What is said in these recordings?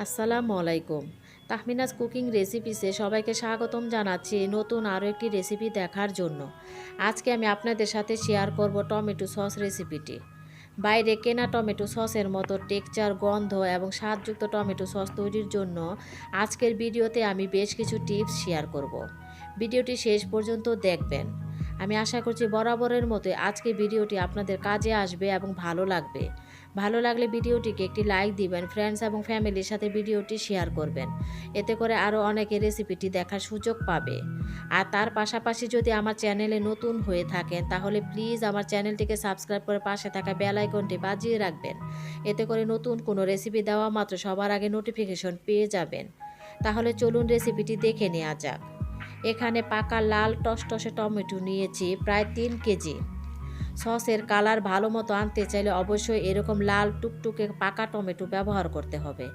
আসসালামু আলাইকুম। তাহমিনাজ কুকিং রেসিপিসে সবাইকে স্বাগতম জানাচ্ছি নতুন আরও একটি রেসিপি দেখার জন্য। আজকে আমি আপনাদের সাথে শেয়ার করব টমেটো সস রেসিপিটি। বাইরে কেনা টমেটো সসের মতো টেক্সচার, গন্ধ এবং স্বাদযুক্ত টমেটো সস তৈরির জন্য আজকের ভিডিওতে আমি বেশ কিছু টিপস শেয়ার করব। ভিডিওটি শেষ পর্যন্ত দেখবেন। আমি আশা করছি বরাবরের মতো আজকের ভিডিওটি আপনাদের কাজে আসবে এবং ভালো লাগবে। ভালো লাগলে ভিডিওটিকে একটি লাইক দিবেন, ফ্রেন্ডস এবং ফ্যামিলির সাথে ভিডিওটি শেয়ার করবেন। এতে করে আরও অনেকে রেসিপিটি দেখার সুযোগ পাবে। আর তার পাশাপাশি যদি আমার চ্যানেলে নতুন হয়ে থাকেন তাহলে প্লিজ আমার চ্যানেলটিকে সাবস্ক্রাইব করে পাশে থাকা বেল আইকনটি বাজিয়ে রাখবেন। এতে করে নতুন কোনো রেসিপি দেওয়া মাত্র সবার আগে নোটিফিকেশন পেয়ে যাবেন। তাহলে চলুন রেসিপিটি দেখে নেওয়া যাক। এখানে পাকা লাল টসটসে টমেটো নিয়েছি প্রায় 3 কেজি। সসের কালার ভালো মতো আনতে চাইলে অবশ্যই এরকম লাল টুকটুকে পাকা টমেটো ব্যবহার করতে হবে।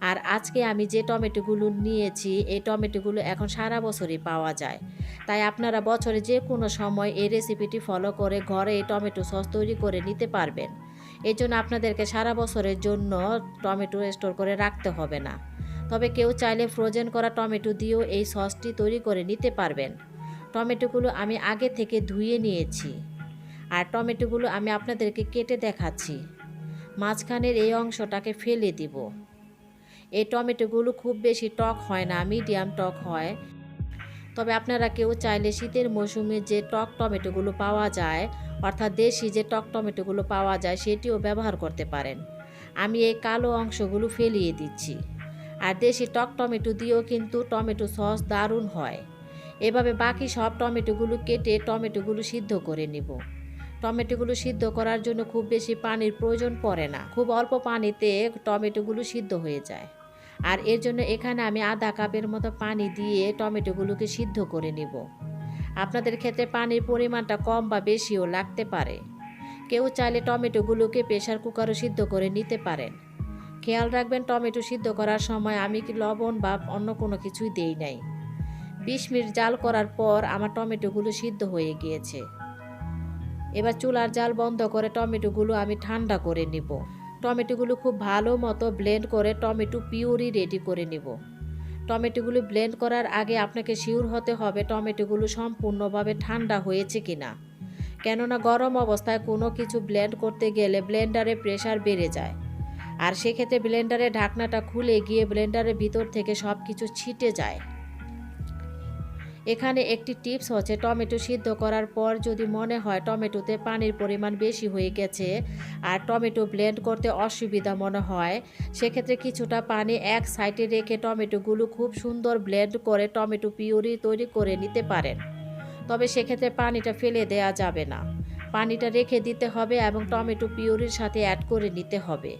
আর আজকে আমি যে টমেটোগুলো নিয়েছি এই টমেটোগুলো এখন সারা বছরই পাওয়া যায়। তাই আপনারা বছরে যে কোনো সময় এই রেসিপিটি ফলো করে ঘরে এই টমেটো সস তৈরি করে নিতে পারবেন। এই জন্য আপনাদেরকে সারা বছরের জন্য টমেটো স্টোর করে রাখতে হবে না। তবে কেউ চাইলে ফ্রোজেন করা টমেটো দিয়েও এই সসটি তৈরি করে নিতে পারবেন। টমেটোগুলো আমি আগে থেকে ধুয়ে নিয়েছি। আর টমেটোগুলো আমি আপনাদেরকে কেটে দেখাচ্ছি। মাঝখানের এই অংশটাকে ফেলে দিব। এই টমেটোগুলো খুব বেশি টক হয় না, মিডিয়াম টক হয়। তবে আপনারা কেউ চাইলে শীতের মৌসুমে যে টক টমেটোগুলো পাওয়া যায়, অর্থাৎ দেশি যে টক টমেটোগুলো পাওয়া যায় সেটিও ব্যবহার করতে পারেন। আমি এই কালো অংশগুলো ফেলিয়ে দিচ্ছি। আর দেশি টক টমেটো দিয়েও কিন্তু টমেটো সস দারুণ হয়। এভাবে বাকি সব টমেটোগুলো কেটে টমেটোগুলো সিদ্ধ করে নিব। টমেটোগুলো সিদ্ধ করার জন্য খুব বেশি পানির প্রয়োজন পড়ে না, খুব অল্প পানিতে টমেটোগুলো সিদ্ধ হয়ে যায়। আর এর জন্য এখানে আমি আধা কাপের মতো পানি দিয়ে টমেটোগুলোকে সিদ্ধ করে নিব। আপনাদের ক্ষেত্রে পানির পরিমাণটা কম বা বেশিও লাগতে পারে। কেউ চাইলে টমেটোগুলোকে প্রেসার কুকারও সিদ্ধ করে নিতে পারেন। খেয়াল রাখবেন টমেটো সিদ্ধ করার সময় আমি কি লবণ বা অন্য কোনো কিছুই দেই নাই। 20 মিনিট জাল করার পর আমার টমেটোগুলো সিদ্ধ হয়ে গিয়েছে। এবার চুলার জাল বন্ধ করে টমেটোগুলো আমি ঠান্ডা করে নিব। টমেটোগুলো খুব ভালো মতো ব্লেন্ড করে টমেটো পিউরি রেডি করে নিব। টমেটোগুলো ব্লেন্ড করার আগে আপনাকে শিওর হতে হবে টমেটোগুলো সম্পূর্ণভাবে ঠান্ডা হয়েছে কিনা। কেননা গরম অবস্থায় কোনো কিছু ব্লেন্ড করতে গেলে ব্লেন্ডারে প্রেসার বেড়ে যায়। আর সেক্ষেত্রে ব্লেন্ডারের ঢাকনাটা খুলে গিয়ে ব্লেন্ডারের ভিতর থেকে সব কিছু ছিটে যায়। এখানে একটি টিপস হচ্ছে টমেটো সিদ্ধ করার পর যদি মনে হয় টমেটোতে পানির পরিমাণ বেশি হয়ে গেছে আর টমেটো ব্লেন্ড করতে অসুবিধা মনে হয়, সেক্ষেত্রে কিছুটা পানি এক সাইডে রেখে টমেটোগুলো খুব সুন্দর ব্লেন্ড করে টমেটো পিউরি তৈরি করে নিতে পারেন। তবে সেক্ষেত্রে পানিটা ফেলে দেওয়া যাবে না, পানিটা রেখে দিতে হবে এবং টমেটো পিউরির সাথে অ্যাড করে নিতে হবে।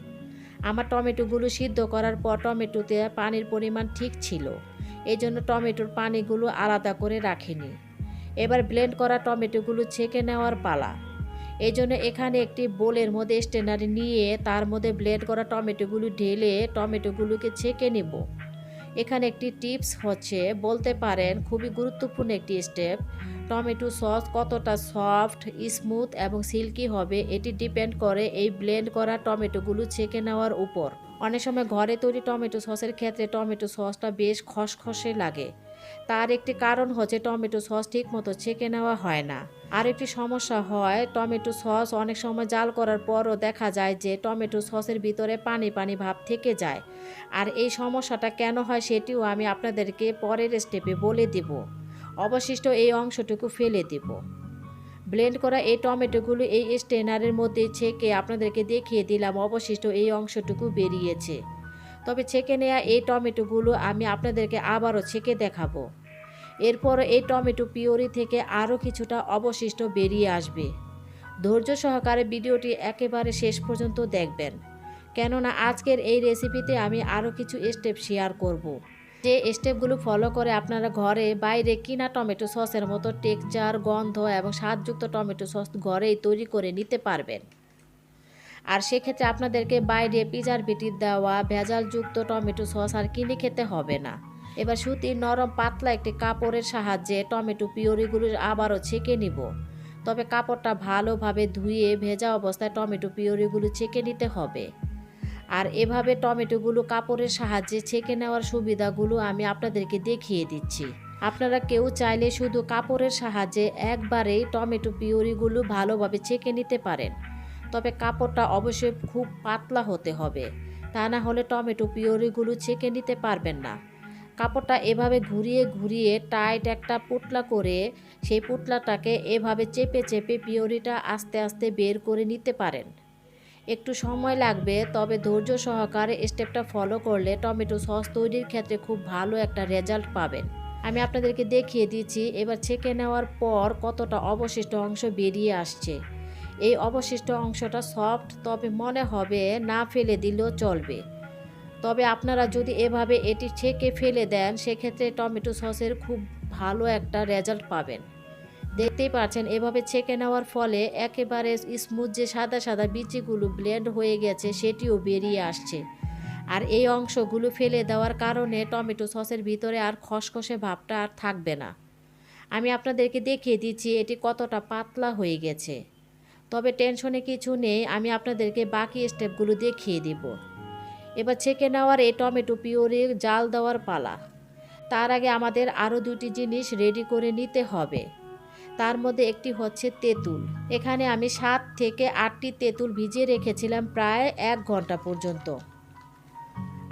আমার টমেটোগুলো সিদ্ধ করার পর টমেটোতে পানির পরিমাণ ঠিক ছিল, এই জন্য টমেটোর পানিগুলো আলাদা করে রাখিনি। এবার ব্লেন্ড করা টমেটোগুলো ছেঁকে নেওয়ার পালা। এই জন্য এখানে একটি বোলের মধ্যে স্ট্রেনার নিয়ে তার মধ্যে ব্লেন্ড করা টমেটোগুলো ঢেলে টমেটোগুলোকে ছেঁকে নেব। এখানে একটি টিপস হচ্ছে, বলতে পারেন খুবই গুরুত্বপূর্ণ একটি স্টেপ। টমেটো সস কতটা সফট, স্মুথ এবং সিল্কি হবে এটি ডিপেন্ড করে এই ব্লেন্ড করা টমেটোগুলো ছেঁকে নেওয়ার উপর। অনেক সময় ঘরে তৈরি টমেটো সসের ক্ষেত্রে টমেটো সসটা বেশ খসখসে লাগে। তার একটি কারণ হচ্ছে টমেটো সস ঠিক মতো ছেঁকে নেওয়া হয় না। আর একটি সমস্যা হয়, টমেটো সস অনেক সময় জাল করার পরও দেখা যায় যে টমেটো সসের ভিতরে পানি পানি ভাব থেকে যায়। আর এই সমস্যাটা কেন হয় সেটিও আমি আপনাদেরকে পরের স্টেপে বলে দেব। অবশিষ্ট এই অংশটুকু ফেলে দেব। ব্লেন্ড করা এই টমেটোগুলো এই স্ট্রেনারের মধ্যে ছেঁকে আপনাদেরকে দেখিয়ে দিলাম অবশিষ্ট এই অংশটুকু বেরিয়েছে। তবে ছেঁকে নেওয়া এই টমেটোগুলো আমি আপনাদেরকে আবারও ছেঁকে দেখাবো। এরপর এই টমেটো পিউরি থেকে আরও কিছুটা অবশিষ্ট বেরিয়ে আসবে। ধৈর্য সহকারে ভিডিওটি একেবারে শেষ পর্যন্ত দেখবেন, কেননা আজকের এই রেসিপিতে আমি আরও কিছু স্টেপ শেয়ার করব। যে স্টেপগুলো ফলো করে আপনারা ঘরে বাইরে কিনা টমেটো সসের মতো টেক্সচার, গন্ধ এবং স্বাদযুক্ত টমেটো সস ঘরেই তৈরি করে নিতে পারবেন। আর সেক্ষেত্রে আপনাদেরকে বাইরে প্রিজারভেটিভ দেওয়া ভেজালযুক্ত টমেটো সস আর কিনে খেতে হবে না। এবার সুতির নরম পাতলা একটি কাপড়ের সাহায্যে টমেটো পিউরিগুলো আবারও ছেঁকে নিব। তবে কাপড়টা ভালোভাবে ধুয়ে ভেজা অবস্থায় টমেটো পিউরিগুলো ছেঁকে নিতে হবে। আর এভাবে টমেটোগুলো কাপড়ের সাহায্যে ছেঁকে নেওয়ার সুবিধাগুলো আমি আপনাদেরকে দেখিয়ে দিচ্ছি। আপনারা কেউ চাইলে শুধু কাপড়ের সাহায্যে একবারেই টমেটো পিউরিগুলো ভালোভাবে ছেঁকে নিতে পারেন, তবে কাপড়টা অবশ্যই খুব পাতলা হতে হবে, তা না হলে টমেটো পিউরিগুলো ছেঁকে নিতে পারবেন না। কাপড়টা এভাবে ঘুরিয়ে ঘুরিয়ে টাইট একটা পুটলা করে সেই পুটলাটাকে এভাবে চেপে চেপে পিউরিটা আস্তে আস্তে বের করে নিতে পারেন। একটু সময় লাগবে, তবে ধৈর্য সহকারে স্টেপটা ফলো করলে টমেটো সস তৈরির ক্ষেত্রে খুব ভালো একটা রেজাল্ট পাবেন। আমি আপনাদেরকে দেখিয়ে দিচ্ছি এবার ছেঁকে নেওয়ার পর কতটা অবশিষ্ট অংশ বেরিয়ে আসছে। এই অবশিষ্ট অংশটা সফট, তবে মনে হবে না ফেলে দিলেও চলবে। তবে আপনারা যদি এভাবে এটি ছেঁকে ফেলে দেন সেক্ষেত্রে টমেটো সসের খুব ভালো একটা রেজাল্ট পাবেন। দেখতেই পাচ্ছেন এভাবে ছেঁকে নেওয়ার ফলে একেবারে স্মুথ যে সাদা সাদা বিচিগুলো ব্লেন্ড হয়ে গেছে সেটিও বেরিয়ে আসছে। আর এই অংশগুলো ফেলে দেওয়ার কারণে টমেটো সসের ভিতরে আর খসখসে ভাবটা আর থাকবে না। আমি আপনাদেরকে দেখিয়ে দিচ্ছি এটি কতটা পাতলা হয়ে গেছে। তবে টেনশনে কিছু নেই, আমি আপনাদেরকে বাকি স্টেপগুলো দেখিয়ে দিব। এবার ছেঁকে নেওয়ার এই টমেটো পিউরি জাল দেওয়ার পালা। তার আগে আমাদের আরও দুটি জিনিস রেডি করে নিতে হবে। তার মধ্যে একটি হচ্ছে তেঁতুল। এখানে আমি 7 থেকে 8টি তেঁতুল ভিজিয়ে রেখেছিলাম প্রায় 1 ঘন্টা পর্যন্ত।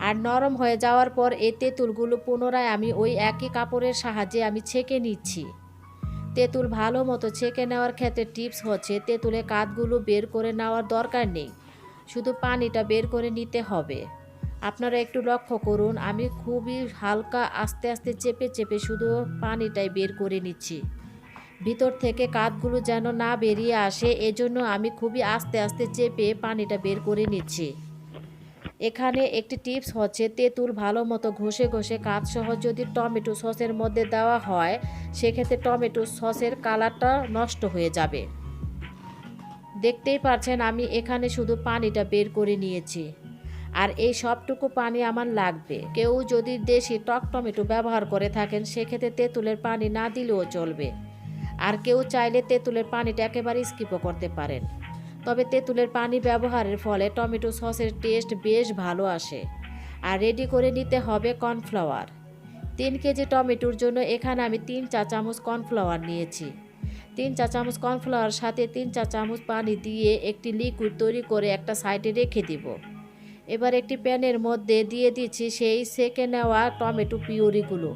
আর নরম হয়ে যাওয়ার পর এই তেঁতুলগুলো পুনরায় আমি ওই একই কাপড়ের সাহায্যে আমি ছেঁকে নিচ্ছি। তেঁতুল ভালো মতো ছেঁকে নেওয়ার ক্ষেত্রে টিপস হচ্ছে তেঁতুলের কাঠগুলো বের করে নেওয়ার দরকার নেই, শুধু পানিটা বের করে নিতে হবে। আপনারা একটু লক্ষ্য করুন, আমি খুবই হালকা আস্তে আস্তে চেপে চেপে শুধু পানিটাই বের করে নিচ্ছি। ভিতর থেকে কাঠগুলো যেন না বেরিয়ে আসে, এজন্য আমি খুবই আস্তে আস্তে চেপে পানিটা বের করে নিচ্ছি। এখানে একটি টিপস হচ্ছে তেঁতুল ভালো মতো ঘষে ঘষে কাঠসহ যদি টমেটো সসের মধ্যে দেওয়া হয় সেক্ষেত্রে টমেটো সসের কালারটা নষ্ট হয়ে যাবে। দেখতেই পাচ্ছেন আমি এখানে শুধু পানিটা বের করে নিয়েছি। আর এই সবটুকু পানি আমার লাগবে। কেউ যদি দেশি টক টমেটো ব্যবহার করে থাকেন সেক্ষেত্রে তেঁতুলের পানি না দিলেও চলবে। আর কেউ চাইলে তেঁতুলের পানিটা একেবারে স্কিপও করতে পারেন। তবে তেঁতুলের পানি ব্যবহারের ফলে টমেটো সসের টেস্ট বেশ ভালো আসে। আর রেডি করে নিতে হবে কর্নফ্লাওয়ার। 3 কেজি টমেটোর জন্য এখানে আমি 3 চা চামচ কর্নফ্লাওয়ার নিয়েছি। 3 চা চামচ কর্নফ্লাওয়ার সাথে 3 চা চামচ পানি দিয়ে একটি লিকুইড তৈরি করে একটা সাইডে রেখে দিব। এবার একটি প্যানের মধ্যে দিয়ে দিচ্ছি সেই সেকে নেওয়া টমেটো পিউরিগুলো।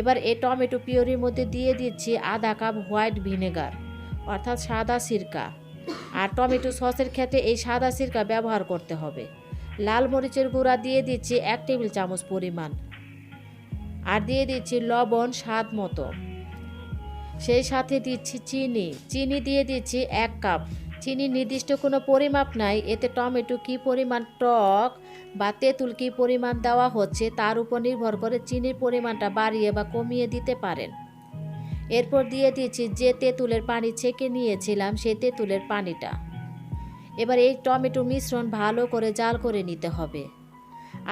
এবার এই টমেটো পিউরির মধ্যে দিয়ে দিচ্ছি আধা কাপ হোয়াইট ভিনেগার, অর্থাৎ সাদা সিরকা। আর টমেটো সসের ক্ষেত্রে এই সাদা সিরকা ব্যবহার করতে হবে। লাল মরিচের গুঁড়া দিয়ে দিচ্ছি 1 টেবিল চামচ পরিমাণ। আর দিয়ে দিচ্ছি লবণ স্বাদ মতো। সেই সাথে দিচ্ছি চিনি দিয়ে দিচ্ছি 1 কাপ। চিনি নির্দিষ্ট কোনো পরিমাপ নাই, এতে টমেটো কী পরিমাণ টক বা তেঁতুল কী পরিমাণ দেওয়া হচ্ছে তার উপর নির্ভর করে চিনির পরিমাণটা বাড়িয়ে বা কমিয়ে দিতে পারেন। এরপর দিয়ে দিচ্ছি যে তেঁতুলের পানি ছেঁকে নিয়েছিলাম সেই তেঁতুলের পানিটা। এবার এই টমেটো মিশ্রণ ভালো করে জাল করে নিতে হবে।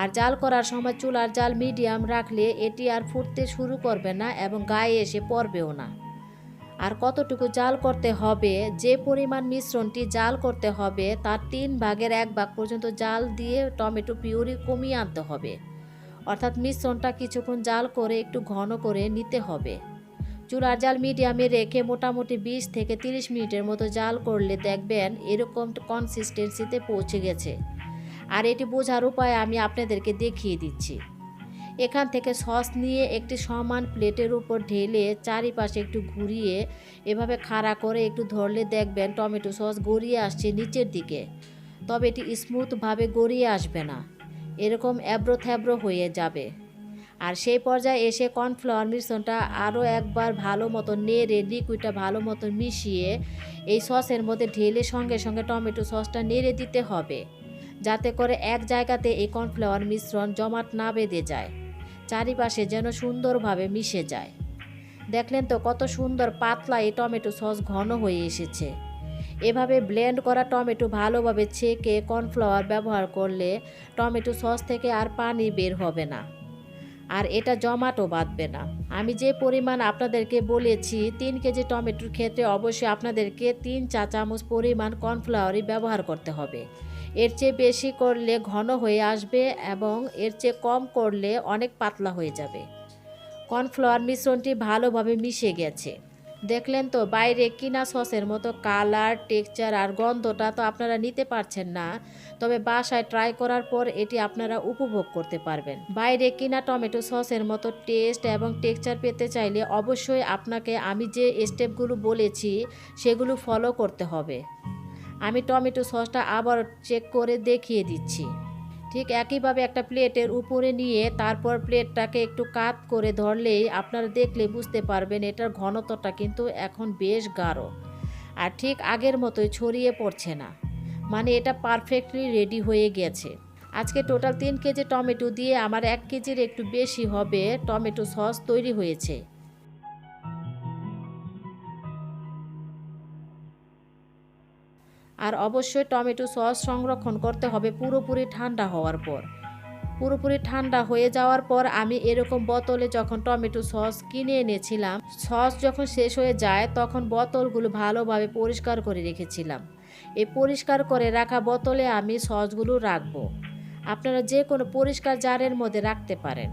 আর জাল করার সময় চুলার জাল মিডিয়াম রাখলে এটি আর ফুটতে শুরু করবে না এবং গায়ে এসে পড়বেও না। আর কতটুকু জাল করতে হবে, যে পরিমাণ মিশ্রণটি জাল করতে হবে তার 3 ভাগের 1 ভাগ পর্যন্ত জাল দিয়ে টমেটো পিউরি কমিয়ে আনতে হবে। অর্থাৎ মিশ্রণটা কিছুক্ষণ জাল করে একটু ঘন করে নিতে হবে। চুলার জাল মিডিয়ামে রেখে মোটামুটি 20 থেকে 30 মিনিটের মতো জাল করলে দেখবেন এরকম কনসিস্টেন্সিতে পৌঁছে গেছে। আর এটি বোঝার উপায় আমি আপনাদেরকে দেখিয়ে দিচ্ছি। এখান থেকে সস নিয়ে একটি সমান প্লেটের উপর ঢেলে চারিপাশে একটু ঘুরিয়ে এভাবে খাড়া করে একটু ধরলে দেখবেন টমেটো সস গড়িয়ে আসছে নিচের দিকে। তবে এটি স্মুথভাবে গড়িয়ে আসবে না, এরকম এবড়ো থ্যাবড়ো হয়ে যাবে। আর সেই পর্যায়ে এসে কর্নফ্লাওয়ার মিশ্রণটা আরও একবার ভালো মতো নেড়ে লিকুইডটা ভালো মতো মিশিয়ে এই সসের মধ্যে ঢেলে সঙ্গে সঙ্গে টমেটো সসটা নেড়ে দিতে হবে, যাতে করে এক জায়গাতে এই কর্নফ্লাওয়ার মিশ্রণ জমাট না বেঁধে যায়, চারিপাশে যেন সুন্দরভাবে মিশে যায়। দেখলেন তো কত সুন্দর পাতলা এই টমেটো সস ঘন হয়ে এসেছে। এভাবে ব্লেন্ড করা টমেটো ভালোভাবে ছেঁকে কর্নফ্লাওয়ার ব্যবহার করলে টমেটো সস থেকে আর পানি বের হবে না, আর এটা জমাটও বাঁধবে না। আমি যে পরিমাণ আপনাদেরকে বলেছি 3 কেজি টমেটোর ক্ষেত্রে অবশ্যই আপনাদেরকে 3 চা চামচ পরিমাণ কর্নফ্লাওয়ারই ব্যবহার করতে হবে। এর চেয়ে বেশি করলে ঘন হয়ে আসবে এবং এর চেয়ে কম করলে অনেক পাতলা হয়ে যাবে। কর্নফ্লাওয়ার মিশ্রণটি ভালোভাবে মিশে গেছে। দেখলেন তো, বাইরে কিনা সসের মতো কালার, টেক্সচার আর গন্ধটা তো আপনারা নিতে পারছেন না, তবে বাসায় ট্রাই করার পর এটি আপনারা উপভোগ করতে পারবেন। বাইরে কিনা টমেটো সসের মতো টেস্ট এবং টেক্সচার পেতে চাইলে অবশ্যই আপনাকে আমি যে স্টেপগুলো বলেছি সেগুলো ফলো করতে হবে। আমি টমেটো সসটা আবার চেক করে দেখিয়ে দিচ্ছি। ঠিক একইভাবে একটা প্লেটের উপরে নিয়ে তারপর প্লেটটাকে একটু কাত করে ধরলেই আপনারা দেখলে বুঝতে পারবেন এটার ঘনত্বটা কিন্তু এখন বেশ গাঢ় আর ঠিক আগের মতোই ছড়িয়ে পড়ছে না, মানে এটা পারফেক্টলি রেডি হয়ে গেছে। আজকে টোটাল 3 কেজি টমেটো দিয়ে আমার 1 কেজির একটু বেশি হবে টমেটো সস তৈরি হয়েছে। আর অবশ্যই টমেটো সস সংরক্ষণ করতে হবে পুরোপুরি ঠান্ডা হওয়ার পর। পুরোপুরি ঠান্ডা হয়ে যাওয়ার পর আমি এরকম বোতলে যখন টমেটো সস কিনে এনেছিলাম, সস যখন শেষ হয়ে যায় তখন বোতলগুলো ভালোভাবে পরিষ্কার করে রেখেছিলাম। এই পরিষ্কার করে রাখা বোতলে আমি সসগুলো রাখবো। আপনারা যে কোনো পরিষ্কার জারের মধ্যে রাখতে পারেন,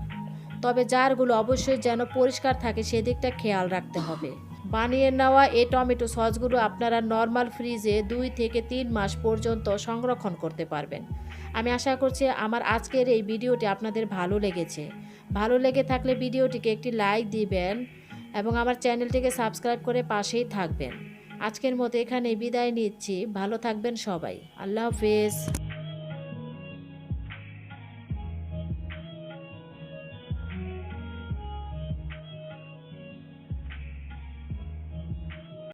তবে জারগুলো অবশ্যই যেন পরিষ্কার থাকে সেদিকটা খেয়াল রাখতে হবে। বানিয়ে নেওয়া এই টমেটো সসগুলো আপনারা নর্মাল ফ্রিজে 2 থেকে 3 মাস পর্যন্ত সংরক্ষণ করতে পারবেন। আমি আশা করছি আমার আজকের এই ভিডিওটি আপনাদের ভালো লেগেছে। ভালো লেগে থাকলে ভিডিওটিকে একটি লাইক দিবেন এবং আমার চ্যানেলটিকে সাবস্ক্রাইব করে পাশেই থাকবেন। আজকের মতো এখানেই বিদায় নিচ্ছি। ভালো থাকবেন সবাই। আল্লাহ হাফেজ।